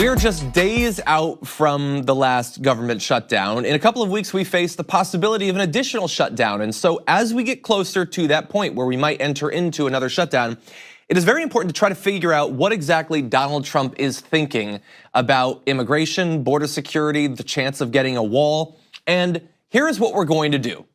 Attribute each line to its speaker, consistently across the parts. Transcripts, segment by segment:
Speaker 1: We're just days out from the last government shutdown. In a couple of weeks, we face the possibility of an additional shutdown. And so as we get closer to that point where we might enter into another shutdown, it is very important to try to figure out what exactly Donald Trump is thinking about immigration, border security, the chance of getting a wall. And here is what we're going to do.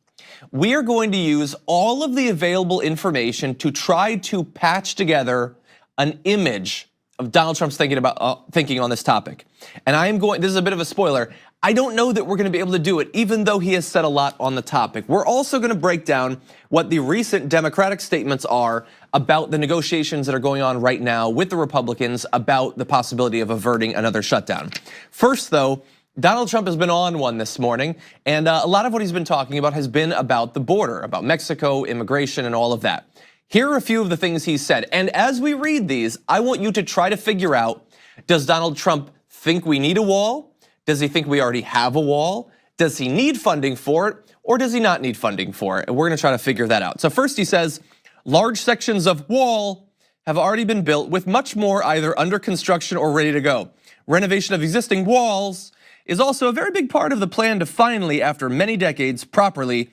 Speaker 1: We are going to use all of the available information to try to patch together an image of Donald Trump's thinking on this topic. And I am going, this is a bit of a spoiler, I don't know that we're gonna be able to do it, even though he has said a lot on the topic. We're also gonna break down what the recent Democratic statements are about the negotiations that are going on right now with the Republicans about the possibility of averting another shutdown. First though, Donald Trump has been on one this morning, and a lot of what he's been talking about has been about the border, about Mexico, immigration, and all of that. Here are a few of the things he said, and as we read these, I want you to try to figure out, does Donald Trump think we need a wall? Does he think we already have a wall? Does he need funding for it, or does he not need funding for it? And we're gonna try to figure that out. So first he says, large sections of wall have already been built with much more either under construction or ready to go. Renovation of existing walls is also a very big part of the plan to finally, after many decades, properly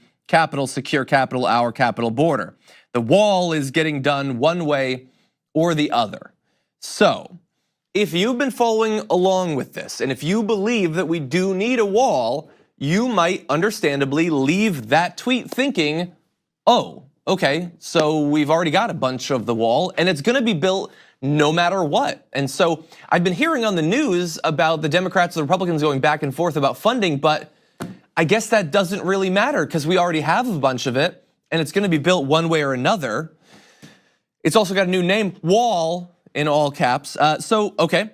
Speaker 1: secure our capital border. The wall is getting done one way or the other. So, if you've been following along with this, and if you believe that we do need a wall, you might understandably leave that tweet thinking, oh, okay, so we've already got a bunch of the wall and it's gonna be built no matter what. And so I've been hearing on the news about the Democrats and the Republicans going back and forth about funding, but I guess that doesn't really matter because we already have a bunch of it and it's gonna be built one way or another. It's also got a new name, wall, in all caps. Okay.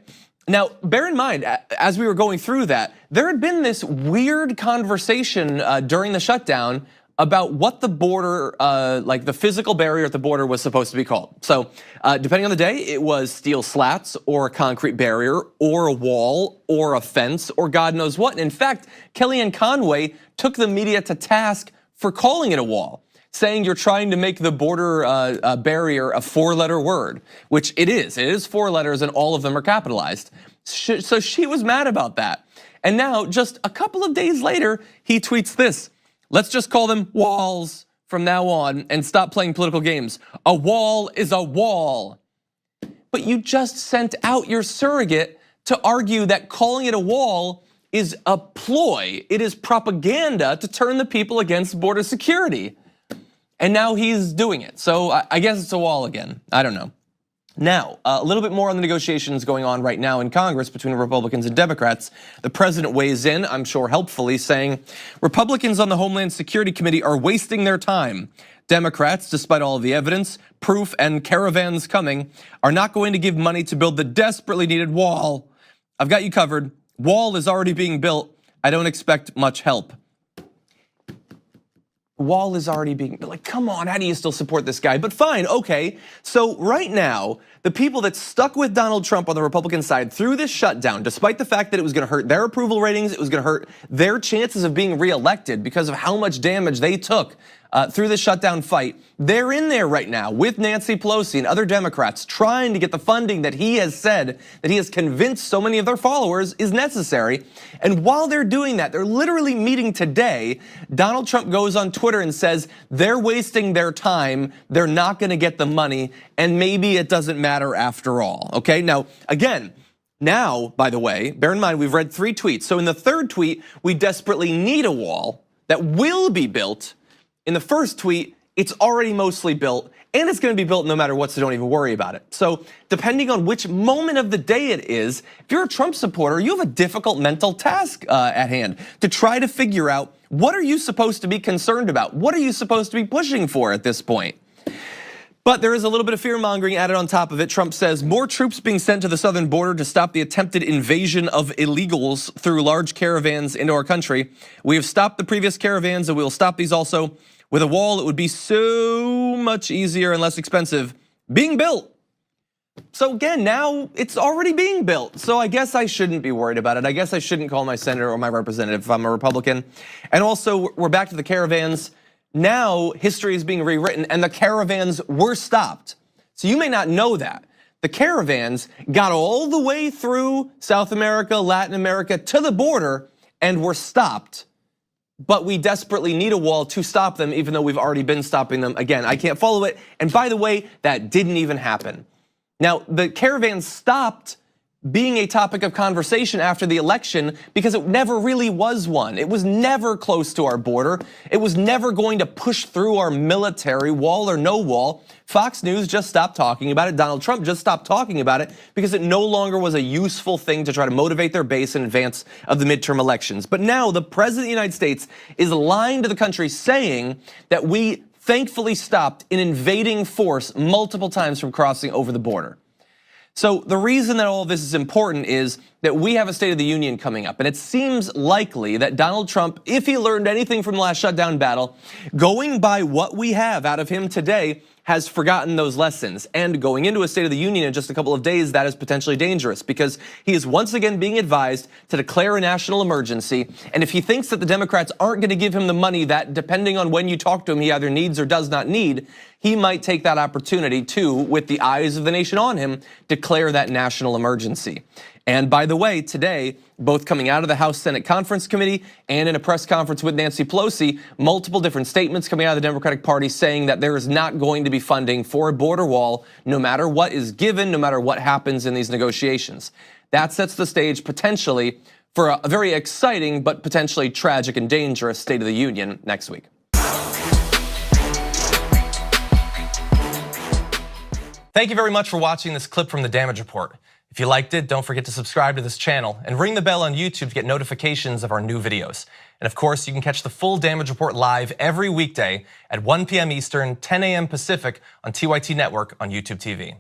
Speaker 1: Now, bear in mind, as we were going through that, there had been this weird conversation during the shutdown about what the border, like the physical barrier at the border was supposed to be called. So depending on the day, it was steel slats or a concrete barrier or a wall or a fence or God knows what. And in fact, Kellyanne Conway took the media to task for calling it a wall, saying you're trying to make the border barrier a four-letter word, which it is. It is 4 letters and all of them are capitalized. So she was mad about that. And now, just a couple of days later, he tweets this. Let's just call them walls from now on and stop playing political games. A wall is a wall. But you just sent out your surrogate to argue that calling it a wall is a ploy. It is propaganda to turn the people against border security. And now he's doing it. So I guess it's a wall again. I don't know. Now, a little bit more on the negotiations going on right now in Congress between Republicans and Democrats. The president weighs in, I'm sure helpfully, saying Republicans on the Homeland Security Committee are wasting their time. Democrats, despite all of the evidence, proof, and caravans coming, are not going to give money to build the desperately needed wall. I've got you covered. Wall is already being built. I don't expect much help. Wall is already being, like, come on, how do you still support this guy? But fine, okay. So right now, the people that stuck with Donald Trump on the Republican side through this shutdown, despite the fact that it was gonna hurt their approval ratings, it was gonna hurt their chances of being reelected because of how much damage they took through the shutdown fight, they're in there right now with Nancy Pelosi and other Democrats trying to get the funding that he has said, that he has convinced so many of their followers is necessary. And while they're doing that, they're literally meeting today. Donald Trump goes on Twitter and says they're wasting their time, they're not gonna get the money, and maybe it doesn't matter after all, okay? Now, again, now, by the way, bear in mind, we've read 3 tweets. So in the 3rd tweet, we desperately need a wall that will be built. In the first tweet, it's already mostly built and it's gonna be built no matter what, so don't even worry about it. So depending on which moment of the day it is, if you're a Trump supporter, you have a difficult mental task at hand to try to figure out what are you supposed to be concerned about? What are you supposed to be pushing for at this point? But there is a little bit of fear-mongering added on top of it. Trump says more troops being sent to the southern border to stop the attempted invasion of illegals through large caravans into our country. We have stopped the previous caravans and we will stop these also. With a wall, it would be so much easier and less expensive being built. So again, now it's already being built. So I guess I shouldn't be worried about it. I guess I shouldn't call my senator or my representative if I'm a Republican. And also, we're back to the caravans. Now history is being rewritten and the caravans were stopped. So you may not know that. the caravans got all the way through South America, Latin America to the border and were stopped. But we desperately need a wall to stop them, even though we've already been stopping them. Again, I can't follow it. And by the way, that didn't even happen. Now, the caravans stopped being a topic of conversation after the election because it never really was one. It was never close to our border. It was never going to push through our military, wall or no wall. Fox News just stopped talking about it. Donald Trump just stopped talking about it because it no longer was a useful thing to try to motivate their base in advance of the midterm elections. But now the president of the United States is lying to the country, saying that we thankfully stopped an invading force multiple times from crossing over the border. So the reason that all of this is important is that we have a State of the Union coming up, and it seems likely that Donald Trump, if he learned anything from the last shutdown battle, going by what we have out of him today, has forgotten those lessons. And going into a State of the Union in just a couple of days, that is potentially dangerous because he is once again being advised to declare a national emergency. And if he thinks that the Democrats aren't going to give him the money that, depending on when you talk to him, he either needs or does not need, he might take that opportunity to, with the eyes of the nation on him, declare that national emergency. And by the way, today, both coming out of the House Senate Conference Committee and in a press conference with Nancy Pelosi, multiple different statements coming out of the Democratic Party saying that there is not going to be funding for a border wall, no matter what is given, no matter what happens in these negotiations. That sets the stage potentially for a very exciting but potentially tragic and dangerous State of the Union next week. Thank you very much for watching this clip from the Damage Report. If you liked it, don't forget to subscribe to this channel and ring the bell on YouTube to get notifications of our new videos. And of course, you can catch the full Damage Report live every weekday at 1 p.m. Eastern, 10 a.m. Pacific on TYT Network on YouTube TV.